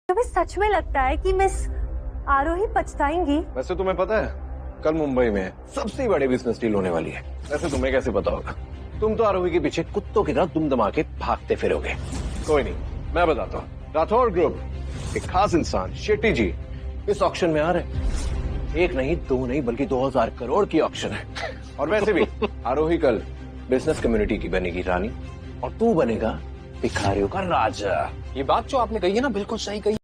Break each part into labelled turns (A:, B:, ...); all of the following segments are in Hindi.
A: कभी सच में लगता है कि मिस आरोही पछताएंगी।
B: वैसे तुम्हें पता है कल मुंबई में सबसे बड़ी बिजनेस डील होने वाली है। वैसे तुम्हें कैसे पता होगा? तुम तो आरोही के पीछे कुत्तों की तरह दुम दमा के भागते फिरोगे। कोई नहीं, मैं बताता हूँ। राठौर ग्रुप एक खास इंसान शेट्टी जी इस ऑक्शन में आ रहे। एक नहीं, दो नहीं, बल्कि 2000 करोड़ की ऑक्शन है। और वैसे भी आरोही कल बिजनेस कम्युनिटी की बनेगी रानी और तू बनेगा भिखारियों का राजा।
C: ये बात जो आपने कही है ना, बिल्कुल सही कही।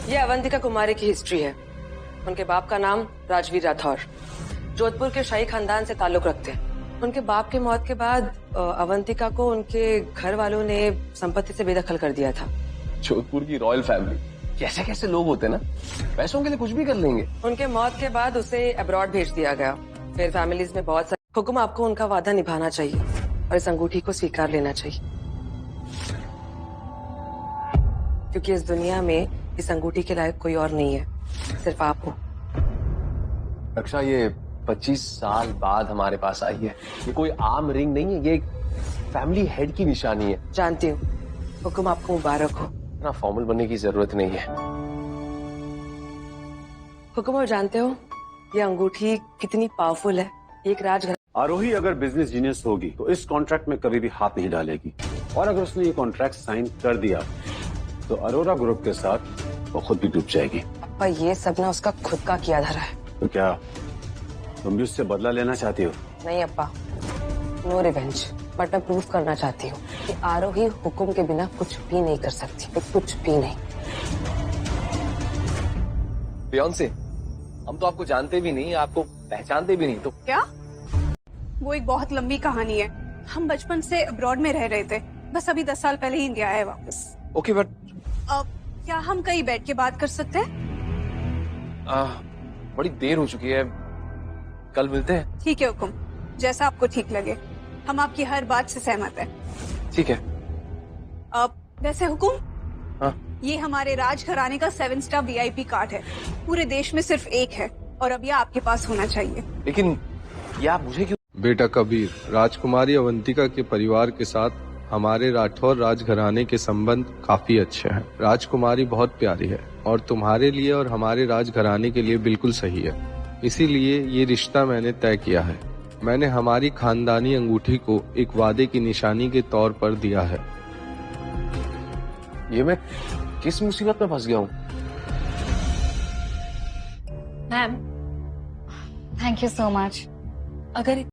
D: ये अवंतिका कुमारी की हिस्ट्री है। उनके बाप का नाम राजवीर राठौर, जोधपुर के शाही खानदान से ताल्लुक रखते हैं। उनके बाप की मौत के बाद अवंतिका को उनके घर वालों ने संपत्ति से बेदखल कर दिया था।
C: जोधपुर की रॉयल फैमिली, कैसे कैसे लोग होते हैं ना, पैसों के लिए कुछ भी कर लेंगे।
D: उनके मौत के बाद उसे अब्रॉड भेज दिया गया। फिर फैमिलीज में बहुत सारे हुक्म, आपको उनका वादा निभाना चाहिए और इस अंगूठी को स्वीकार लेना चाहिए, क्योंकि इस दुनिया में इस अंगूठी के लायक कोई और नहीं है, सिर्फ आप हो।
C: रक्षा, ये 25 साल बाद हमारे पास आई है। ये कोई आम रिंग नहीं है, ये एक फैमिली हेड की निशानी है।
D: जानती हूँ, हुक्म आपको मुबारक हो।
C: ना फॉर्मल बनने की जरूरत नहीं है।
D: हुक्म, और जानते हो ये अंगूठी कितनी पावरफुल है। एक राजघराने
E: आरोही अगर बिजनेस जीनियस होगी तो इस कॉन्ट्रैक्ट में कभी भी हाथ नहीं डालेगी, और अगर उसने ये कॉन्ट्रैक्ट साइन कर दिया तो अरोरा ग्रुप के साथ वो खुद भी डूब जाएगी।
D: पर ये सब ना उसका खुद का किया धरा है।
E: तो क्या तुम भी उससे बदला लेना चाहती हो?
D: नहीं अप्पा, नो रिवेंज, बट मैं प्रूफ करना चाहती हूँ कि आरोही हुक्म के बिना कुछ भी नहीं कर सकती, कुछ भी नहीं।
C: फियांसे, हम तो आपको जानते भी नहीं, आपको पहचानते भी नहीं। तो
F: क्या? वो एक बहुत लंबी कहानी है। हम बचपन से अब्रॉड में रह रहे थे, बस अभी 10 साल पहले ही इंडिया आए वापस।
C: ओके, बट
F: क्या हम कहीं बैठ के बात कर सकते हैं?
C: बड़ी देर हो चुकी है, कल मिलते हैं।
F: ठीक है हुक्म, जैसा आपको ठीक लगे। हम आपकी हर बात से सहमत हैं।
C: ठीक है।
F: वैसे हुक्म,
C: हाँ?
F: ये हमारे राजघराने का 7 स्टार VIP कार्ड है। पूरे देश में सिर्फ एक है और अब ये आपके पास होना चाहिए।
C: लेकिन ये आप मुझे क्यों?
G: बेटा कबीर, राजकुमारी अवंतिका के परिवार के साथ हमारे राठौर राजघराने के संबंध काफी अच्छे हैं। राजकुमारी बहुत प्यारी है और तुम्हारे लिए और हमारे राजघराने के लिए बिल्कुल सही है। इसीलिए ये रिश्ता मैंने तय किया है। मैंने हमारी खानदानी अंगूठी को एक वादे की निशानी के तौर पर दिया है।
C: ये मैं किस मुसीबत में फंस गया हूँ?
H: Ma'am, thank you so much.
D: अगर